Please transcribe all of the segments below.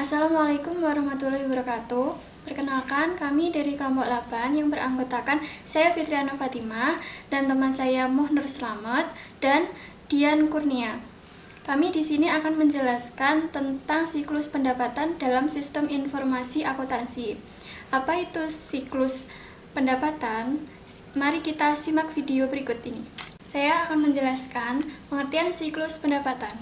Assalamualaikum warahmatullahi wabarakatuh. Perkenalkan, kami dari kelompok 8 yang beranggotakan saya Fitriana Fatimah dan teman saya Muhnur Slamet dan Dian Kurnia. Kami di sini akan menjelaskan tentang siklus pendapatan dalam sistem informasi akuntansi. Apa itu siklus pendapatan? Mari kita simak video berikut ini. Saya akan menjelaskan pengertian siklus pendapatan.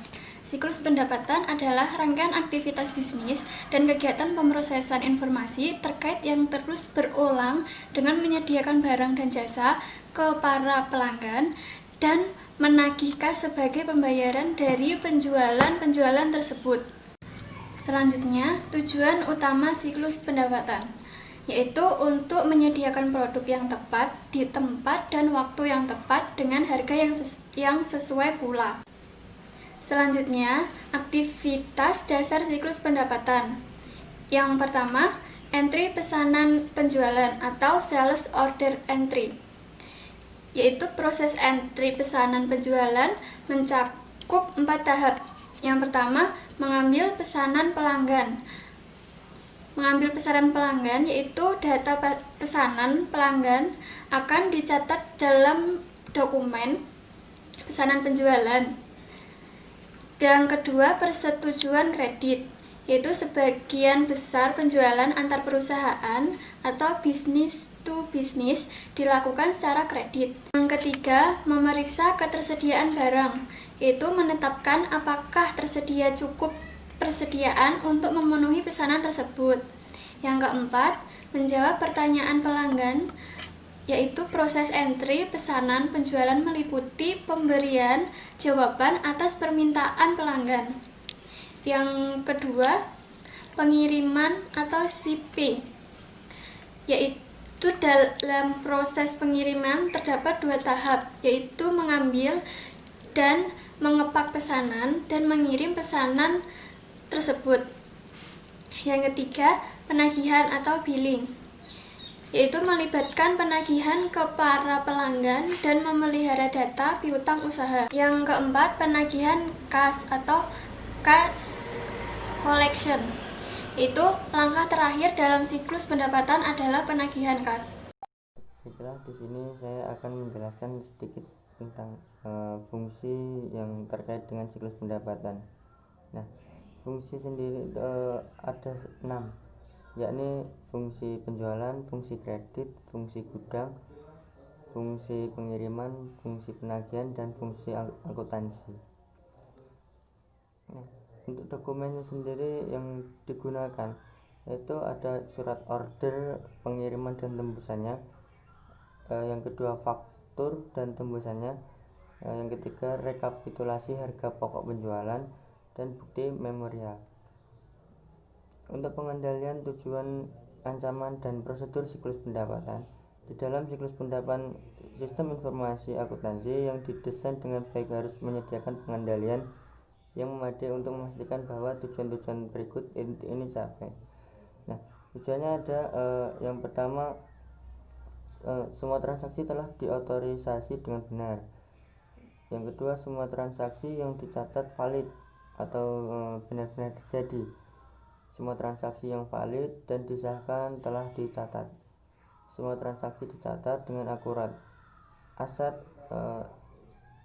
Siklus pendapatan adalah rangkaian aktivitas bisnis dan kegiatan pemrosesan informasi terkait yang terus berulang dengan menyediakan barang dan jasa ke para pelanggan dan menagih kas sebagai pembayaran dari penjualan tersebut. Selanjutnya, tujuan utama siklus pendapatan yaitu untuk menyediakan produk yang tepat di tempat dan waktu yang tepat dengan harga yang sesuai pula. Selanjutnya, aktivitas dasar siklus pendapatan. Yang pertama, entry pesanan penjualan atau sales order entry, yaitu proses entry pesanan penjualan mencakup 4 tahap. Yang pertama, mengambil pesanan pelanggan. Mengambil pesanan pelanggan yaitu data pesanan pelanggan akan dicatat dalam dokumen pesanan penjualan. Yang kedua, persetujuan kredit, yaitu sebagian besar penjualan antar perusahaan atau bisnis to bisnis dilakukan secara kredit. Yang ketiga, memeriksa ketersediaan barang, yaitu menetapkan apakah tersedia cukup persediaan untuk memenuhi pesanan tersebut. Yang keempat, menjawab pertanyaan pelanggan, yaitu proses entry pesanan penjualan meliputi pemberian jawaban atas permintaan pelanggan. Yang kedua, pengiriman atau shipping, yaitu dalam proses pengiriman terdapat 2 tahap, yaitu mengambil dan mengepak pesanan dan mengirim pesanan tersebut. Yang ketiga, penagihan atau billing, yaitu melibatkan penagihan ke para pelanggan dan memelihara data piutang usaha. Yang keempat, penagihan kas atau cash collection, itu langkah terakhir dalam siklus pendapatan adalah penagihan kas. Baiklah, di sini saya akan menjelaskan sedikit tentang fungsi yang terkait dengan siklus pendapatan. Nah, fungsi sendiri ada 6, yakni fungsi penjualan, fungsi kredit, fungsi gudang, fungsi pengiriman, fungsi penagihan, dan fungsi akuntansi. Nah, untuk dokumennya sendiri yang digunakan yaitu ada surat order, pengiriman dan tembusannya, yang kedua faktur dan tembusannya, yang ketiga rekapitulasi harga pokok penjualan dan bukti memorial. Untuk pengendalian tujuan, ancaman, dan prosedur siklus pendapatan. Di dalam siklus pendapatan, sistem informasi akuntansi yang didesain dengan baik harus menyediakan pengendalian yang memadai untuk memastikan bahwa tujuan-tujuan berikut ini capai. Nah, tujuannya ada yang pertama, semua transaksi telah diotorisasi dengan benar. Yang kedua, semua transaksi yang dicatat valid atau benar-benar terjadi. Semua transaksi yang valid dan disahkan telah dicatat. Semua transaksi dicatat dengan akurat. Aset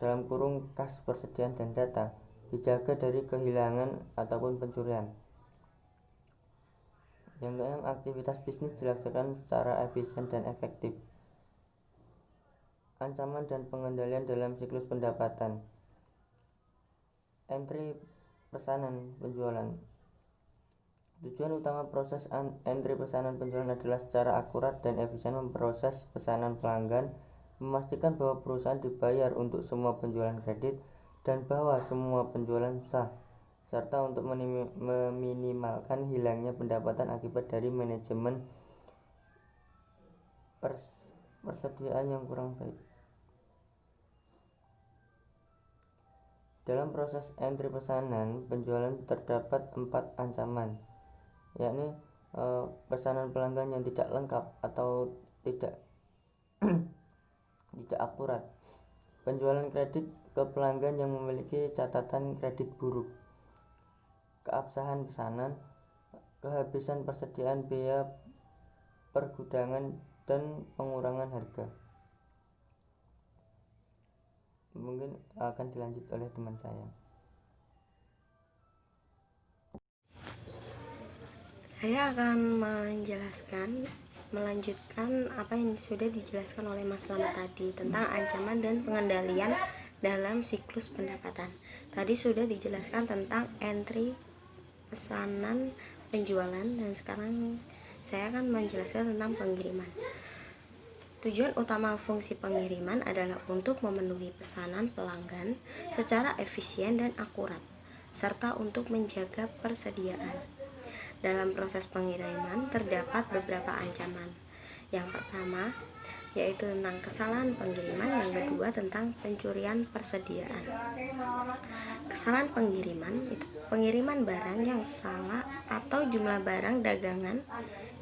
dalam kurung kas persediaan dan data dijaga dari kehilangan ataupun pencurian. Yang keenam, aktivitas bisnis dilaksanakan secara efisien dan efektif. Ancaman dan pengendalian dalam siklus pendapatan. Entry pesanan penjualan. Tujuan utama proses entry pesanan penjualan adalah secara akurat dan efisien memproses pesanan pelanggan, memastikan bahwa perusahaan dibayar untuk semua penjualan kredit dan bahwa semua penjualan sah, serta untuk meminimalkan hilangnya pendapatan akibat dari manajemen persediaan yang kurang baik. Dalam proses entry pesanan penjualan terdapat 4 ancaman, yakni pesanan pelanggan yang tidak lengkap atau tidak tidak akurat, penjualan kredit ke pelanggan yang memiliki catatan kredit buruk, keabsahan pesanan, kehabisan persediaan biaya pergudangan, dan pengurangan harga. Mungkin akan dilanjut oleh teman saya. Saya akan melanjutkan apa yang sudah dijelaskan oleh Mas Slamet tadi tentang ancaman dan pengendalian dalam siklus pendapatan. Tadi sudah dijelaskan tentang entry, pesanan, penjualan, dan sekarang saya akan menjelaskan tentang pengiriman. Tujuan utama fungsi pengiriman adalah untuk memenuhi pesanan pelanggan secara efisien dan akurat, serta untuk menjaga persediaan. Dalam proses pengiriman terdapat beberapa ancaman. Yang pertama yaitu tentang kesalahan pengiriman, yang kedua tentang pencurian persediaan. Kesalahan pengiriman itu pengiriman barang yang salah atau jumlah barang dagangan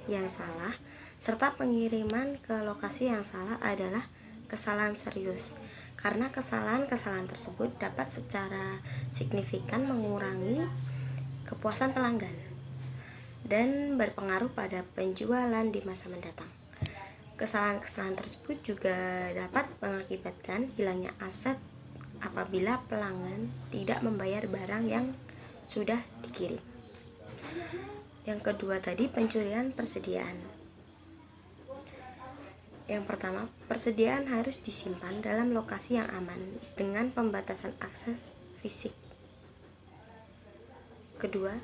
yang salah, serta pengiriman ke lokasi yang salah adalah kesalahan serius, karena kesalahan-kesalahan tersebut dapat secara signifikan mengurangi kepuasan pelanggan dan berpengaruh pada penjualan di masa mendatang. Kesalahan-kesalahan tersebut juga dapat mengakibatkan hilangnya aset apabila pelanggan tidak membayar barang yang sudah dikirim. Yang kedua tadi pencurian persediaan. Yang pertama, persediaan harus disimpan dalam lokasi yang aman dengan pembatasan akses fisik. Kedua,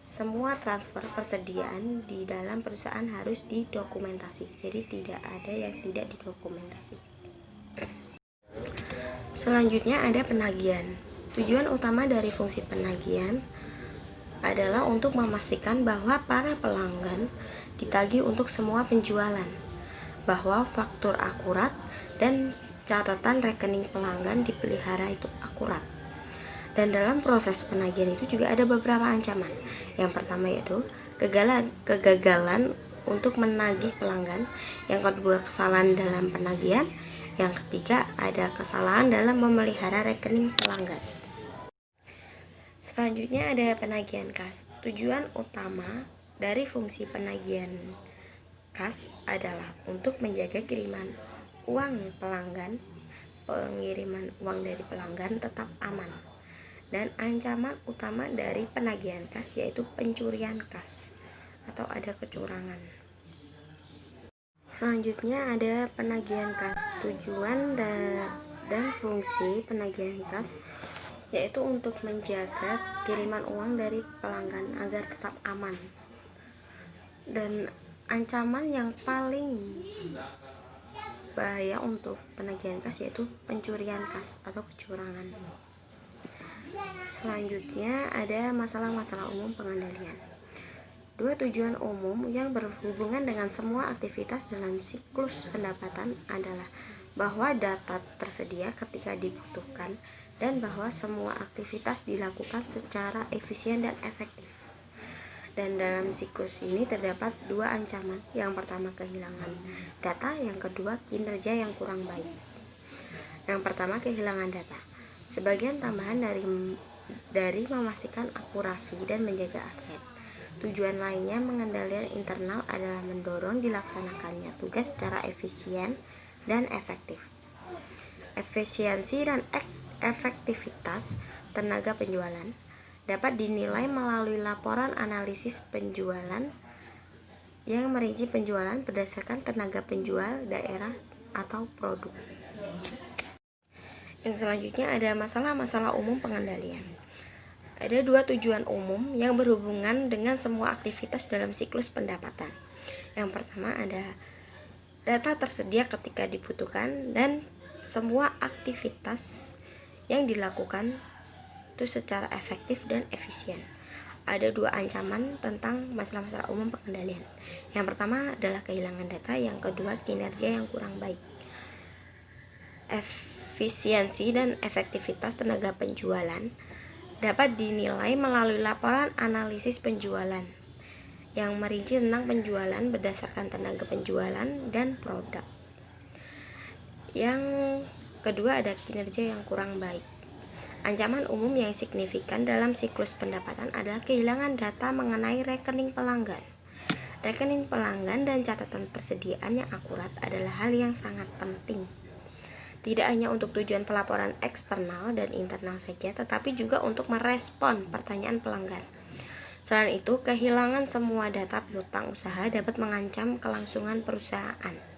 semua transfer persediaan di dalam perusahaan harus didokumentasi, jadi tidak ada yang tidak didokumentasi. Selanjutnya ada penagihan. Tujuan utama dari fungsi penagihan adalah untuk memastikan bahwa para pelanggan ditagih untuk semua penjualan, bahwa faktur akurat dan catatan rekening pelanggan dipelihara itu akurat. Dan dalam proses penagihan itu juga ada beberapa ancaman. Yang pertama yaitu kegagalan untuk menagih pelanggan. Yang kedua, kesalahan dalam penagihan. Yang ketiga, ada kesalahan dalam memelihara rekening pelanggan. Selanjutnya ada penagihan kas. Tujuan utama dari fungsi penagihan kas adalah untuk menjaga kiriman uang pelanggan, pengiriman uang dari pelanggan tetap aman. Dan ancaman utama dari penagihan kas yaitu pencurian kas atau ada kecurangan. Selanjutnya ada penagihan kas. Tujuan dan fungsi penagihan kas yaitu untuk menjaga kiriman uang dari pelanggan agar tetap aman. Dan ancaman yang paling bahaya untuk penagihan kas yaitu pencurian kas atau kecurangan. Selanjutnya ada masalah-masalah umum pengendalian. Dua tujuan umum yang berhubungan dengan semua aktivitas dalam siklus pendapatan adalah bahwa data tersedia ketika dibutuhkan dan bahwa semua aktivitas dilakukan secara efisien dan efektif. Dan dalam siklus ini terdapat dua ancaman. Yang pertama kehilangan data, yang kedua kinerja yang kurang baik. Yang pertama kehilangan data. Sebagian tambahan dari memastikan akurasi dan menjaga aset. Tujuan lainnya mengendalikan internal adalah mendorong dilaksanakannya tugas secara efisien dan efektif. Efisiensi dan efektivitas tenaga penjualan dapat dinilai melalui laporan analisis penjualan yang merinci penjualan berdasarkan tenaga penjual, daerah, atau produk. Yang selanjutnya ada masalah-masalah umum pengendalian. Ada dua tujuan umum yang berhubungan dengan semua aktivitas dalam siklus pendapatan. Yang pertama ada data tersedia ketika dibutuhkan dan semua aktivitas yang dilakukan itu secara efektif dan efisien. Ada dua ancaman tentang masalah-masalah umum pengendalian. Yang pertama adalah kehilangan data, yang kedua kinerja yang kurang baik. Efisiensi dan efektivitas tenaga penjualan dapat dinilai melalui laporan analisis penjualan yang merinci tentang penjualan berdasarkan tenaga penjualan dan produk. Yang kedua ada kinerja yang kurang baik. Ancaman umum yang signifikan dalam siklus pendapatan adalah kehilangan data mengenai rekening pelanggan. Rekening pelanggan dan catatan persediaan yang akurat adalah hal yang sangat penting. Tidak hanya untuk tujuan pelaporan eksternal dan internal saja, tetapi juga untuk merespon pertanyaan pelanggan. Selain itu, kehilangan semua data piutang usaha dapat mengancam kelangsungan perusahaan.